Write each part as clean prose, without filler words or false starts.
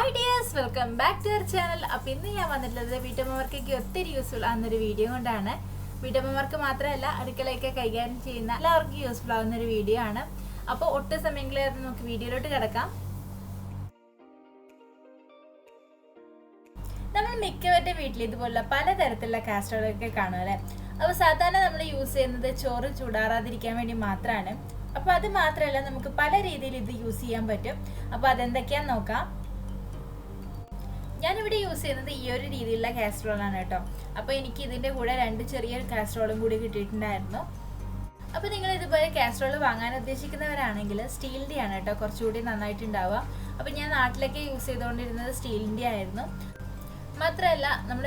Hi dears, welcome back to our channel. അപ്പോൾ ഇന്ന് ഞാൻ വന്നിട്ടുള്ളത് വീട്ടമ്മമാർക്കൊക്കെ ഒത്തിരി യൂസ്ഫുൾ ആവുന്നൊരു വീഡിയോ കൊണ്ടാണ്. വീട്ടമ്മമാർക്ക് മാത്രമല്ല, അടുക്കളയൊക്കെ കൈകാര്യം ചെയ്യുന്ന എല്ലാവർക്കും യൂസ്ഫുൾ ആവുന്നൊരു വീഡിയോ ആണ്. അപ്പോൾ ഒട്ടും സമയങ്ങളായിട്ട് നമുക്ക് വീഡിയോയിലോട്ട് കിടക്കാം. നമ്മൾ മിക്കവരുടെ വീട്ടിൽ ഇതുപോലുള്ള പലതരത്തിലുള്ള കാസറോളൊക്കെ കാണും അല്ലേ. അപ്പോൾ സാധാരണ നമ്മൾ യൂസ് ചെയ്യുന്നത് ചോറ് ചൂടാറാതിരിക്കാൻ വേണ്ടി മാത്രമാണ്. അപ്പോൾ അത് മാത്രമല്ല, നമുക്ക് പല രീതിയിൽ ഇത് യൂസ് ചെയ്യാൻ പറ്റും. അപ്പോൾ അതെന്തൊക്കെയാണെന്ന് നോക്കാം. ഞാനിവിടെ യൂസ് ചെയ്യുന്നത് ഈ ഒരു രീതിയിലുള്ള കാസറോളാണ് കേട്ടോ. അപ്പോൾ എനിക്ക് ഇതിൻ്റെ കൂടെ 2 ചെറിയ കാസറോളും കൂടി കിട്ടിയിട്ടുണ്ടായിരുന്നു. അപ്പോൾ നിങ്ങൾ ഇതുപോലെ കാസറോൾ വാങ്ങാൻ ഉദ്ദേശിക്കുന്നവരാണെങ്കിൽ സ്റ്റീലിൻ്റെ ആണ് കേട്ടോ കുറച്ചുകൂടി നന്നായിട്ടുണ്ടാവുക. അപ്പോൾ ഞാൻ നാട്ടിലൊക്കെ യൂസ് ചെയ്തുകൊണ്ടിരുന്നത് സ്റ്റീലിൻ്റെ ആയിരുന്നു. മാത്രമല്ല, നമ്മൾ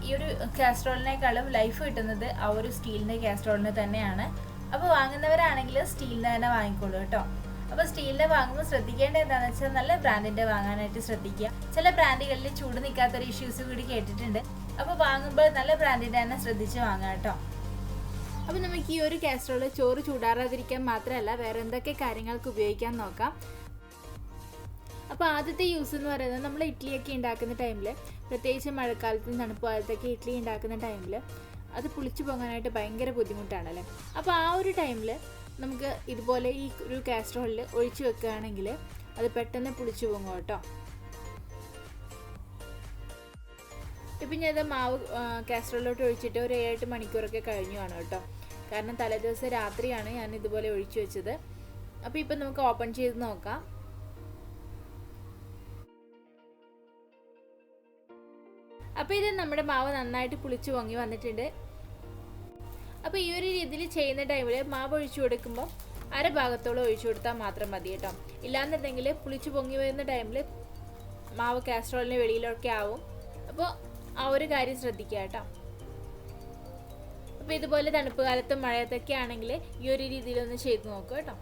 ഈ ഒരു കാസറോളിനേക്കാളും ലൈഫ് കിട്ടുന്നത് ആ ഒരു സ്റ്റീലിൻ്റെ കാസറോളിന് തന്നെയാണ്. അപ്പോൾ വാങ്ങുന്നവരാണെങ്കിൽ സ്റ്റീലിൻ്റെ തന്നെ വാങ്ങിക്കോളൂ കേട്ടോ. അപ്പോൾ സ്റ്റീലിൻ്റെ വാങ്ങുമ്പോൾ ശ്രദ്ധിക്കേണ്ടത് എന്താണെന്ന് വെച്ചാൽ നല്ല ബ്രാൻഡിൻ്റെ വാങ്ങാനായിട്ട് ശ്രദ്ധിക്കുക. ചില ബ്രാൻഡുകളിൽ ചൂട് നിൽക്കാത്തൊരു ഇഷ്യൂസ് കൂടി കേട്ടിട്ടുണ്ട്. അപ്പോൾ വാങ്ങുമ്പോൾ നല്ല ബ്രാൻഡിൻ്റെ തന്നെ ശ്രദ്ധിച്ച് വാങ്ങാം കേട്ടോ. അപ്പോൾ നമുക്ക് ഈ ഒരു കാസറോൾ ചോറ് ചൂടാറാതിരിക്കാൻ മാത്രമല്ല വേറെ എന്തൊക്കെ കാര്യങ്ങൾക്ക് ഉപയോഗിക്കാൻ നോക്കാം. അപ്പോൾ ആദ്യത്തെ യൂസ് എന്ന് പറയുന്നത്, നമ്മൾ ഇഡ്ഡലിയൊക്കെ ഉണ്ടാക്കുന്ന ടൈമിൽ, പ്രത്യേകിച്ച് മഴക്കാലത്തും തണുപ്പ് കാലത്തൊക്കെ ഇഡ്ഡലി ഉണ്ടാക്കുന്ന ടൈമിൽ അത് പുളിച്ചു പോകാനായിട്ട് ഭയങ്കര ബുദ്ധിമുട്ടാണല്ലേ. അപ്പോൾ ആ ഒരു ടൈമിൽ നമുക്ക് ഇതുപോലെ ഈ ഒരു കാസറോളിൽ ഒഴിച്ചു വെക്കുകയാണെങ്കിൽ അത് പെട്ടെന്ന് പുളിച്ചു പോകും കേട്ടോ. ഇപ്പം ഞാൻ മാവ് കാസറോളിലോട്ട് ഒഴിച്ചിട്ട് ഒരു 7-8 മണിക്കൂറൊക്കെ കഴിഞ്ഞു ആണ് കേട്ടോ. കാരണം തലേദിവസം രാത്രിയാണ് ഞാൻ ഇതുപോലെ ഒഴിച്ചു വെച്ചത്. അപ്പോൾ ഇപ്പം നമുക്ക് ഓപ്പൺ ചെയ്ത് നോക്കാം. അപ്പോൾ ഇത് നമ്മുടെ മാവ് നന്നായിട്ട് പുളിച്ചു പൊങ്ങി വന്നിട്ടുണ്ട്. അപ്പോൾ ഈ ഒരു രീതിയിൽ ചെയ്യുന്ന ടൈമിൽ മാവ് ഒഴിച്ചു കൊടുക്കുമ്പോൾ അരഭാഗത്തോളം ഒഴിച്ചു കൊടുത്താൽ മാത്രം മതി കേട്ടോ. ഇല്ലാന്നുണ്ടെങ്കിൽ പുളിച്ചു പൊങ്ങി വരുന്ന ടൈമിൽ മാവ് കാസറോളിന് വെളിയിലൊക്കെ ആവും. അപ്പോൾ ആ ഒരു കാര്യം ശ്രദ്ധിക്കുക കേട്ടോ. അപ്പോൾ ഇതുപോലെ തണുപ്പ് കാലത്തും മഴയത്തൊക്കെ ആണെങ്കിൽ ഈ ഒരു രീതിയിലൊന്ന് ചെയ്ത് നോക്കുക കേട്ടോ.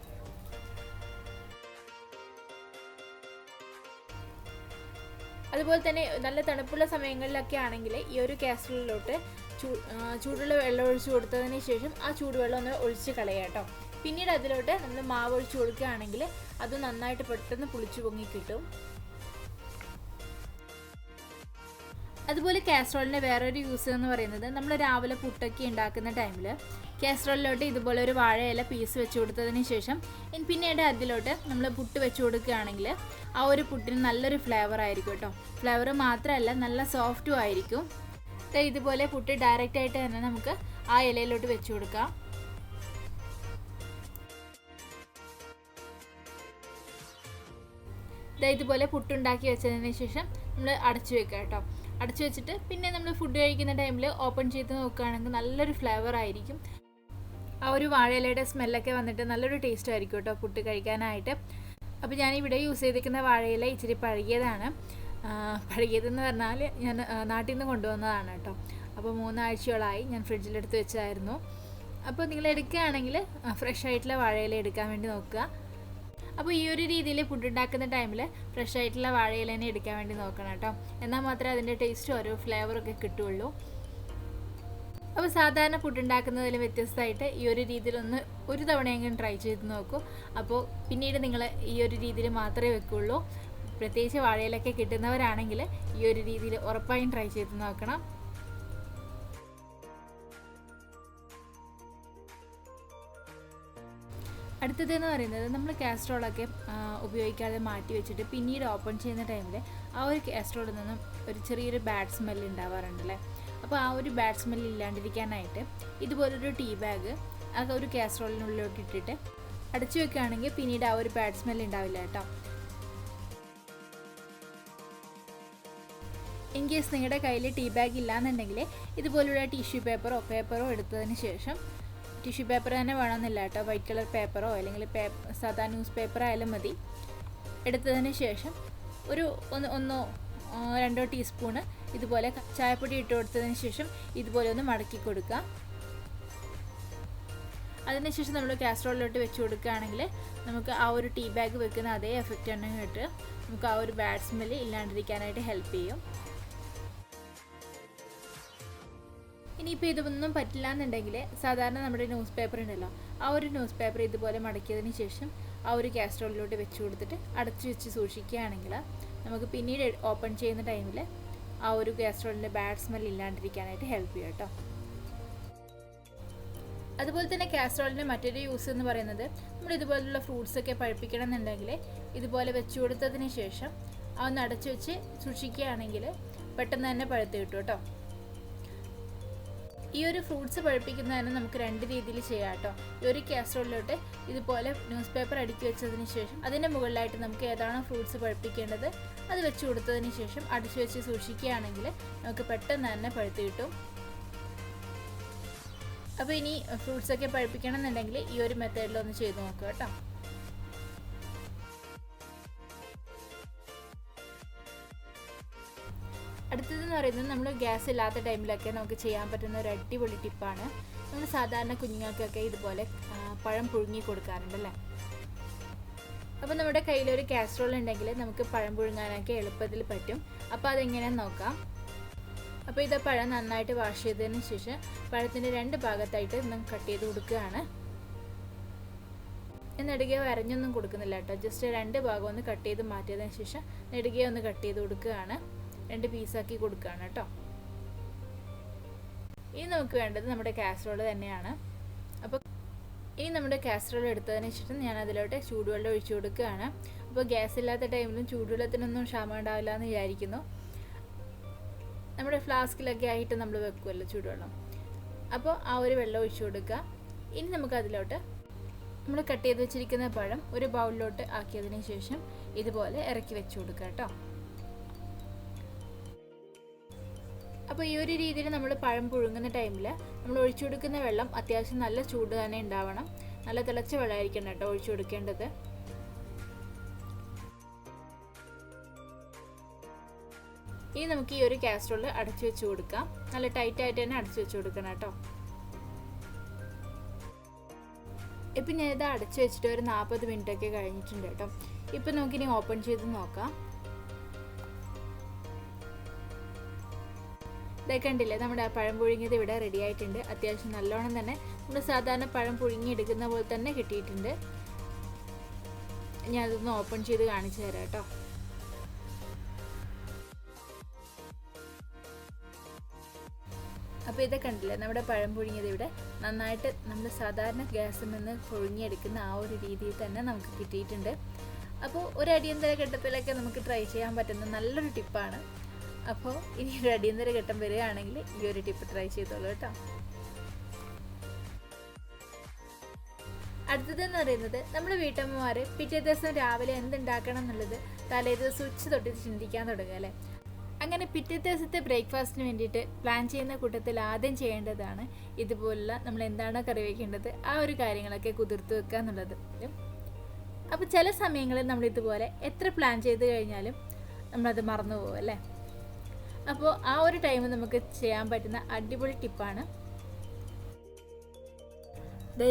അതുപോലെ തന്നെ നല്ല തണുപ്പുള്ള സമയങ്ങളിലൊക്കെ ആണെങ്കിൽ ഈ ഒരു കാസറോളിലോട്ട് ചൂടുള്ള വെള്ളം ഒഴിച്ചു കൊടുത്തതിന് ശേഷം ആ ചൂടുവെള്ളം ഒന്ന് ഒഴിച്ച് കളയാം കേട്ടോ. പിന്നീട് അതിലോട്ട് നമ്മൾ മാവ് ഒഴിച്ചു കൊടുക്കുകയാണെങ്കിൽ അത് നന്നായിട്ട് പെട്ടെന്ന് പുളിച്ചു പൊങ്ങി കിട്ടും. അതുപോലെ കാസറോളിൻ്റെ വേറൊരു യൂസ് എന്ന് പറയുന്നത്, നമ്മൾ രാവിലെ പുട്ടൊക്കെ ഉണ്ടാക്കുന്ന ടൈമിൽ കാസറോളിലോട്ട് ഇതുപോലെ ഒരു വാഴയില പീസ് വെച്ച് കൊടുത്തതിന് ശേഷം പിന്നീട് അതിലോട്ട് നമ്മൾ പുട്ട് വെച്ച് കൊടുക്കുകയാണെങ്കിൽ ആ ഒരു പുട്ടിന് നല്ലൊരു ഫ്ലേവർ ആയിരിക്കും കേട്ടോ. ഫ്ലേവർ മാത്രമല്ല, നല്ല സോഫ്റ്റും ആയിരിക്കും. ഇതുപോലെ പുട്ട് ഡയറക്റ്റ് ആയിട്ട് തന്നെ നമുക്ക് ആ ഇലയിലോട്ട് വെച്ച് കൊടുക്കാം. ഇതുപോലെ പുട്ടുണ്ടാക്കി വെച്ചതിന് ശേഷം നമ്മൾ അടച്ചു വെക്കുക കേട്ടോ. അടച്ചു വെച്ചിട്ട് പിന്നെ നമ്മൾ ഫുഡ് കഴിക്കുന്ന ടൈമിൽ ഓപ്പൺ ചെയ്ത് നോക്കുകയാണെങ്കിൽ നല്ലൊരു ഫ്ലേവർ ആയിരിക്കും. ആ ഒരു വാഴയിലയുടെ സ്മെല്ലൊക്കെ വന്നിട്ട് നല്ലൊരു ടേസ്റ്റ് ആയിരിക്കും കേട്ടോ പുട്ട് കഴിക്കാനായിട്ട്. അപ്പോൾ ഞാനിവിടെ യൂസ് ചെയ്തിരിക്കുന്ന വാഴയില ഇച്ചിരി പഴകിയതാണ്. പഴകിയതെന്ന് പറഞ്ഞാൽ ഞാൻ നാട്ടിൽ നിന്ന് കൊണ്ടുവന്നതാണ് കേട്ടോ. അപ്പോൾ 3 ആഴ്ചയോളായി ഞാൻ ഫ്രിഡ്ജിലെടുത്ത് വെച്ചായിരുന്നു. അപ്പോൾ നിങ്ങൾ എടുക്കുകയാണെങ്കിൽ ഫ്രഷ് ആയിട്ടുള്ള വാഴയില എടുക്കാൻ വേണ്ടി നോക്കുക. അപ്പോൾ ഈ ഒരു രീതിയിൽ ഫുഡ് ഉണ്ടാക്കുന്ന ടൈമിൽ ഫ്രഷ് ആയിട്ടുള്ള വാഴയില തന്നെ എടുക്കാൻ വേണ്ടി നോക്കണം കേട്ടോ. എന്നാൽ മാത്രമേ അതിൻ്റെ ടേസ്റ്റും ഒരു ഫ്ലേവറൊക്കെ കിട്ടുകയുള്ളൂ. അപ്പോൾ സാധാരണ ഫുഡ് ഉണ്ടാക്കുന്നതിൽ വ്യത്യസ്തമായിട്ട് ഈ ഒരു രീതിയിലൊന്ന് ഒരു തവണയെങ്കിലും ട്രൈ ചെയ്ത് നോക്കൂ. അപ്പോൾ പിന്നീട് നിങ്ങൾ ഈ ഒരു രീതിയിൽ മാത്രമേ വെക്കുള്ളൂ. പ്രത്യേകിച്ച് വാഴയിലൊക്കെ കിട്ടുന്നവരാണെങ്കിൽ ഈ ഒരു രീതിയിൽ ഉറപ്പായും ട്രൈ ചെയ്ത് നോക്കണം. അടുത്തതെന്ന് പറയുന്നത്, നമ്മൾ കാസറോളൊക്കെ ഉപയോഗിക്കാതെ മാറ്റി വെച്ചിട്ട് പിന്നീട് ഓപ്പൺ ചെയ്യുന്ന ടൈമിൽ ആ ഒരു കാസറോളിൽ നിന്നും ഒരു ചെറിയൊരു ബാഡ് സ്മെല്ല് ഉണ്ടാവാറുണ്ടല്ലേ. അപ്പോൾ ആ ഒരു ബാഡ് സ്മെല്ല് ഇല്ലാണ്ടിരിക്കാനായിട്ട് ഇതുപോലൊരു ടീ ബാഗ് ആ ഒരു കാസറോളിനുള്ളിലോട്ട് ഇട്ടിട്ട് അടച്ചു വെക്കുകയാണെങ്കിൽ പിന്നീട് ആ ഒരു ബാഡ് സ്മെല്ല് ഉണ്ടാവില്ല കേട്ടോ. ഇൻ കേസ് നിങ്ങളുടെ കയ്യിൽ ടീ ബാഗ് ഇല്ലാന്നുണ്ടെങ്കിൽ ഇതുപോലുള്ള ടിഷ്യൂ പേപ്പറോ എടുത്തതിന് ശേഷം, ടിഷ്യൂ പേപ്പർ തന്നെ വേണമെന്നില്ല കേട്ടോ, വൈറ്റ് കളർ പേപ്പറോ അല്ലെങ്കിൽ സാധാ ന്യൂസ് പേപ്പർ ആയാലും മതി. എടുത്തതിന് ശേഷം ഒരു 1-2 ടീസ്പൂണ് ഇതുപോലെ ചായപ്പൊടി ഇട്ട് കൊടുത്തതിന് ശേഷം ഇതുപോലെ ഒന്ന് മടക്കി കൊടുക്കുക. അതിനുശേഷം നമ്മൾ കാസറോളിലോട്ട് വെച്ച് കൊടുക്കുകയാണെങ്കിൽ നമുക്ക് ആ ഒരു ടീ ബാഗ് വെക്കുന്ന അതേ എഫക്റ്റ് തന്നെ കിട്ടും. നമുക്ക് ആ ഒരു ബാഡ് സ്മെല്ല് ഇല്ലാണ്ടിരിക്കാനായിട്ട് ഹെൽപ്പ് ചെയ്യും. ഇനിയിപ്പോൾ ഇതൊന്നും പറ്റില്ല എന്നുണ്ടെങ്കിൽ സാധാരണ നമ്മുടെ ന്യൂസ് പേപ്പർ ഉണ്ടല്ലോ, ആ ഒരു ന്യൂസ് പേപ്പർ ഇതുപോലെ മടക്കിയതിന് ശേഷം ആ ഒരു കാസറോളിലോട്ട് വെച്ച് കൊടുത്തിട്ട് അടച്ചു വെച്ച് സൂക്ഷിക്കുകയാണെങ്കിൽ നമുക്ക് പിന്നീട് ഓപ്പൺ ചെയ്യുന്ന ടൈമിൽ ആ ഒരു കാസ്ട്രോളിൻ്റെ ബാഡ് സ്മെൽ ഇല്ലാണ്ടിരിക്കാനായിട്ട് ഹെൽപ്പ് ചെയ്യും കേട്ടോ. അതുപോലെ തന്നെ കാസ്ട്രോളിൻ്റെ മറ്റൊരു യൂസ് എന്ന് പറയുന്നത്, നമ്മൾ ഇതുപോലുള്ള ഫ്രൂട്ട്സൊക്കെ പഴുപ്പിക്കണം എന്നുണ്ടെങ്കിൽ ഇതുപോലെ വെച്ച് കൊടുത്തതിന് ശേഷം അതൊന്ന് അടച്ചു വെച്ച് സൂക്ഷിക്കുകയാണെങ്കിൽ പെട്ടെന്ന് തന്നെ പഴുത്ത് കിട്ടും കേട്ടോ. ഈ ഒരു ഫ്രൂട്ട്സ് പഴുപ്പിക്കുന്നതിന് നമുക്ക് 2 രീതിയിൽ ചെയ്യാം കേട്ടോ. ഈ ഒരു കാസ്ട്രോളിലോട്ട് ഇതുപോലെ ന്യൂസ് പേപ്പർ അടുക്കി വെച്ചതിന് ശേഷം അതിൻ്റെ മുകളിലായിട്ട് നമുക്ക് ഏതാണോ ഫ്രൂട്ട്സ് പഴുപ്പിക്കേണ്ടത് അത് വെച്ച് കൊടുത്തതിന് ശേഷം അടച്ചു വെച്ച് സൂക്ഷിക്കുകയാണെങ്കിൽ നമുക്ക് പെട്ടെന്ന് തന്നെ പഴുത്ത് കിട്ടും. അപ്പോൾ ഇനി ഫ്രൂട്ട്സൊക്കെ പഴുപ്പിക്കണം എന്നുണ്ടെങ്കിൽ ഈ ഒരു മെത്തേഡിലൊന്ന് ചെയ്ത് നോക്കുക കേട്ടോ. അടുത്തതെന്ന് പറയുന്നത്, നമ്മൾ ഗ്യാസ് ഇല്ലാത്ത ടൈമിലൊക്കെ നമുക്ക് ചെയ്യാൻ പറ്റുന്ന ഒരു അടിപൊളി ടിപ്പാണ്. നമ്മൾ സാധാരണ കുഞ്ഞുങ്ങൾക്കൊക്കെ ഇതുപോലെ പഴം പുഴുങ്ങി കൊടുക്കാറുണ്ടല്ലേ. അപ്പോൾ നമ്മുടെ കയ്യിലൊരു കാസ്ട്രോൾ ഉണ്ടെങ്കിൽ നമുക്ക് പഴം പുഴുങ്ങാനൊക്കെ എളുപ്പത്തിൽ പറ്റും. അപ്പോൾ അതെങ്ങനെയാണെന്ന് നോക്കാം. അപ്പോൾ ഇത് പഴം നന്നായിട്ട് വാഷ് ചെയ്തതിന് ശേഷം പഴത്തിൻ്റെ 2 ഭാഗത്തായിട്ട് നമുക്ക് കട്ട് ചെയ്ത് കൊടുക്കുകയാണ്. നെടുകെ വരഞ്ഞൊന്നും കൊടുക്കുന്നില്ല കേട്ടോ. ജസ്റ്റ് 2 ഭാഗം ഒന്ന് കട്ട് ചെയ്ത് മാറ്റിയതിന് ശേഷം നെടുകെ ഒന്ന് കട്ട് ചെയ്ത് കൊടുക്കുകയാണ്. 2 പീസാക്കി കൊടുക്കുകയാണ് കേട്ടോ. ഇനി നമുക്ക് വേണ്ടത് നമ്മുടെ കാസ്ട്രോൾ തന്നെയാണ്. അപ്പോൾ ഇനി നമ്മുടെ കാസ്ട്രോൾ എടുത്തതിന് ശേഷം ഞാൻ അതിലോട്ട് ചൂടുവെള്ളം ഒഴിച്ചു കൊടുക്കുകയാണ്. അപ്പോൾ ഗ്യാസ് ഇല്ലാത്ത ടൈമിലും ചൂടുവെള്ളത്തിനൊന്നും ക്ഷാമം ഉണ്ടാവില്ല എന്ന് വിചാരിക്കുന്നു. നമ്മുടെ ഫ്ലാസ്കിലൊക്കെ ആയിട്ട് നമ്മൾ വെക്കുമല്ലോ ചൂടുവെള്ളം. അപ്പോൾ ആ ഒരു വെള്ളം ഒഴിച്ചു കൊടുക്കുക. ഇനി നമുക്ക് അതിലോട്ട് നമ്മൾ കട്ട് ചെയ്ത് വെച്ചിരിക്കുന്ന പഴം ഒരു ബൗളിലോട്ട് ആക്കിയതിന് ശേഷം ഇതുപോലെ ഇറക്കി വെച്ച് കൊടുക്കുക കേട്ടോ. അപ്പോൾ ഈ ഒരു രീതിയിൽ നമ്മൾ പഴം പുഴുങ്ങുന്ന ടൈമിൽ നമ്മൾ ഒഴിച്ചു കൊടുക്കുന്ന വെള്ളം അത്യാവശ്യം നല്ല ചൂട് തന്നെ ഉണ്ടാവണം. നല്ല തിളച്ച വെള്ളമായിരിക്കണം കേട്ടോ ഒഴിച്ചു കൊടുക്കേണ്ടത്. ഇനി നമുക്ക് ഈ ഒരു കാസ്ട്രോൾ അടച്ചു വെച്ച് കൊടുക്കാം. നല്ല ടൈറ്റായിട്ട് തന്നെ അടച്ചു വെച്ച് കൊടുക്കണം കേട്ടോ. ഇപ്പം ഞാനിത് അടച്ചു വെച്ചിട്ട് ഒരു 40 മിനിറ്റൊക്കെ കഴിഞ്ഞിട്ടുണ്ട് കേട്ടോ. ഇപ്പം നമുക്കിനി ഓപ്പൺ ചെയ്ത് നോക്കാം. ഇതൊക്കെ കണ്ടില്ലേ, നമ്മുടെ പഴം പുഴുങ്ങിയത് ഇവിടെ റെഡി ആയിട്ടുണ്ട്. അത്യാവശ്യം നല്ലോണം തന്നെ നമ്മൾ സാധാരണ പഴം പുഴുങ്ങി എടുക്കുന്ന പോലെ തന്നെ കിട്ടിയിട്ടുണ്ട്. ഞാൻ അതൊന്ന് ഓപ്പൺ ചെയ്ത് കാണിച്ചു തരാം കേട്ടോ. അപ്പോൾ ഇതൊക്കെ കണ്ടില്ലേ, നമ്മുടെ പഴം പുഴുങ്ങിയത് ഇവിടെ നന്നായിട്ട് നമ്മൾ സാധാരണ ഗ്യാസിൽ നിന്ന് പുഴുങ്ങിയെടുക്കുന്ന ആ ഒരു രീതിയിൽ തന്നെ നമുക്ക് കിട്ടിയിട്ടുണ്ട്. അപ്പോൾ ഒരു അടിയന്തര ഘട്ടത്തിലൊക്കെ നമുക്ക് ട്രൈ ചെയ്യാൻ പറ്റുന്ന നല്ലൊരു ടിപ്പാണ്. അപ്പോൾ ഇനി ഒരു അടിയന്തര ഘട്ടം വരികയാണെങ്കിൽ ഈ ഒരു ടിപ്പ് ട്രൈ ചെയ്തോളൂ കേട്ടോ. അടുത്തതെന്ന് പറയുന്നത്, നമ്മുടെ വീട്ടമ്മമാർ പിറ്റേ ദിവസം രാവിലെ എന്തുണ്ടാക്കണം എന്നുള്ളത് തലേ ദിവസം ഉച്ച തൊട്ട് ചിന്തിക്കാൻ തുടങ്ങുക അല്ലേ. അങ്ങനെ പിറ്റേ ദിവസത്തെ ബ്രേക്ക്ഫാസ്റ്റിന് വേണ്ടിയിട്ട് പ്ലാൻ ചെയ്യുന്ന കൂട്ടത്തിൽ ആദ്യം ചെയ്യേണ്ടതാണ് ഇതുപോലുള്ള നമ്മൾ എന്താണോ കറി വയ്ക്കേണ്ടത് ആ ഒരു കാര്യങ്ങളൊക്കെ കുതിർത്ത് വെക്കുക എന്നുള്ളത്. അപ്പോൾ ചില സമയങ്ങളിൽ നമ്മളിതുപോലെ എത്ര പ്ലാൻ ചെയ്ത് കഴിഞ്ഞാലും നമ്മളത് മറന്നു പോകും അല്ലേ. അപ്പോൾ ആ ഒരു ടൈം നമുക്ക് ചെയ്യാൻ പറ്റുന്ന അടിപൊളി ടിപ്പാണ്.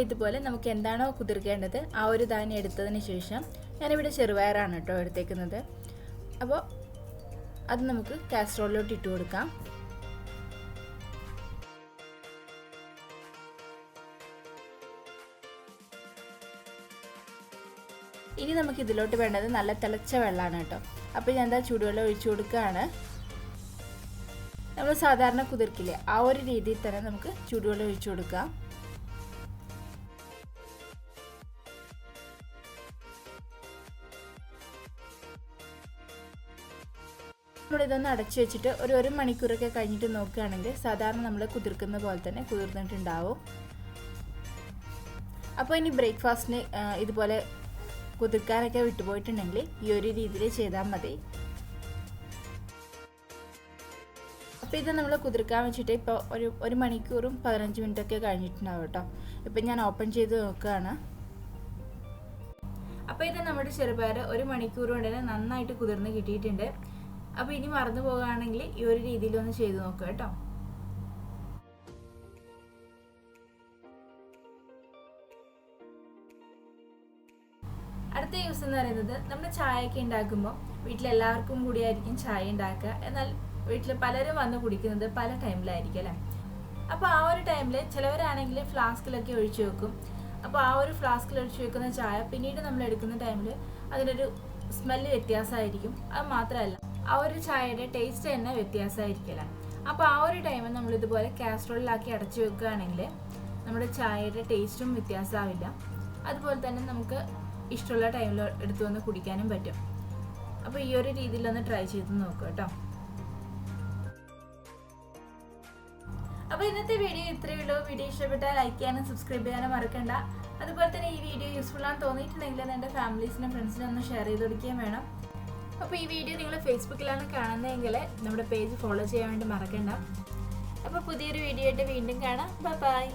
ഇതുപോലെ നമുക്ക് എന്താണോ കുതിർക്കേണ്ടത് ആ ഒരു ധാന്യം എടുത്തതിന് ശേഷം, ഞാനിവിടെ ചെറുപയറാണ് കേട്ടോ എടുത്തേക്കുന്നത്. അപ്പോൾ അത് നമുക്ക് കാസ്ട്രോളിലോട്ട് ഇട്ട് കൊടുക്കാം. ഇനി നമുക്ക് ഇതിലോട്ട് വേണ്ടത് നല്ല തിളച്ച വെള്ളമാണ് കേട്ടോ. അപ്പോൾ ഞാൻ എന്താ ചൂടുവെള്ളം ഒഴിച്ചു കൊടുക്കുകയാണ്. നമ്മൾ സാധാരണ കുതിർക്കില്ലേ ആ ഒരു രീതിയിൽ തന്നെ നമുക്ക് ചൂടുവെള്ളം ഒഴിച്ചു കൊടുക്കാം. നമ്മളിതൊന്ന് അടച്ചു വെച്ചിട്ട് ഒരു മണിക്കൂറൊക്കെ കഴിഞ്ഞിട്ട് നോക്കുകയാണെങ്കിൽ സാധാരണ നമ്മൾ കുതിർക്കുന്ന പോലെ തന്നെ കുതിർന്നിട്ടുണ്ടാവും. അപ്പോൾ ഇനി ബ്രേക്ക്ഫാസ്റ്റിന് ഇതുപോലെ കുതിർക്കാനൊക്കെ വിട്ടുപോയിട്ടുണ്ടെങ്കിൽ ഈ ഒരു രീതിയിൽ ചെയ്താൽ മതി. അപ്പോൾ ഇത് നമ്മൾ കുതിർക്കാൻ വെച്ചിട്ട് ഇപ്പോൾ ഒരു മണിക്കൂറും 15 മിനിറ്റൊക്കെ കഴിഞ്ഞിട്ടുണ്ടാവും കേട്ടോ. ഇപ്പം ഞാൻ ഓപ്പൺ ചെയ്ത് നോക്കുകയാണ്. അപ്പോൾ ഇത് നമ്മുടെ ചെറുപയർ 1 മണിക്കൂർ കൊണ്ട് തന്നെ നന്നായിട്ട് കുതിർന്ന് കിട്ടിയിട്ടുണ്ട്. അപ്പോൾ ഇനി മറന്നു പോകുകയാണെങ്കിൽ ഈ ഒരു രീതിയിലൊന്ന് ചെയ്ത് നോക്കുക കേട്ടോ. അടുത്ത യൂസ് എന്ന് പറയുന്നത്, നമ്മൾ ചായയൊക്കെ ഉണ്ടാക്കുമ്പോൾ വീട്ടിലെല്ലാവർക്കും കൂടിയായിരിക്കും ചായ ഉണ്ടാക്കുക. എന്നാൽ വീട്ടിൽ പലരും വന്ന് കുടിക്കുന്നത് പല ടൈമിലായിരിക്കും അല്ലേ. അപ്പോൾ ആ ഒരു ടൈമിൽ ചിലവരാണെങ്കിൽ ഫ്ലാസ്കിലൊക്കെ ഒഴിച്ചു വെക്കും. അപ്പോൾ ആ ഒരു ഫ്ലാസ്കിൽ ഒഴിച്ചു വെക്കുന്ന ചായ പിന്നീട് നമ്മൾ എടുക്കുന്ന ടൈമിൽ അതിനൊരു സ്മെല്ല് വ്യത്യാസമായിരിക്കും. അത് മാത്രമല്ല ആ ഒരു ചായയുടെ ടേസ്റ്റ് തന്നെ വ്യത്യാസമായിരിക്കില്ല. അപ്പോൾ ആ ഒരു ടൈമിൽ നമ്മൾ ഇതുപോലെ കാസ്ട്രോളിലാക്കി അടച്ചു വെക്കുകയാണെങ്കിൽ നമ്മുടെ ചായയുടെ ടേസ്റ്റും വ്യത്യാസമാവില്ല. അതുപോലെ തന്നെ നമുക്ക് ഇഷ്ടമുള്ള ടൈമിൽ എടുത്തു വന്ന് കുടിക്കാനും പറ്റും. അപ്പോൾ ഈ ഒരു രീതിയിലൊന്ന് ട്രൈ ചെയ്ത് നോക്കുക കേട്ടോ. അപ്പോൾ ഇന്നത്തെ വീഡിയോ ഇത്രയേ ഉള്ളൂ. വീഡിയോ ഇഷ്ടപ്പെട്ടാൽ ലൈക്ക് ചെയ്യാനും സബ്സ്ക്രൈബ് ചെയ്യാനും മറക്കണ്ട. അതുപോലെ തന്നെ ഈ വീഡിയോ യൂസ്ഫുൾ ആണെന്ന് തോന്നിയിട്ടുണ്ടെങ്കിൽ എൻ്റെ ഫാമിലീസിനും ഫ്രണ്ട്സിനും ഒന്ന് ഷെയർ ചെയ്ത് കൊടുക്കുകയും വേണം. അപ്പോൾ ഈ വീഡിയോ നിങ്ങൾ ഫേസ്ബുക്കിലാണ് കാണുന്നതെങ്കിൽ നമ്മുടെ പേജ് ഫോളോ ചെയ്യാൻ വേണ്ടി മറക്കണ്ട. അപ്പോൾ പുതിയൊരു വീഡിയോ ആയിട്ട് വീണ്ടും കാണാം. ബൈ.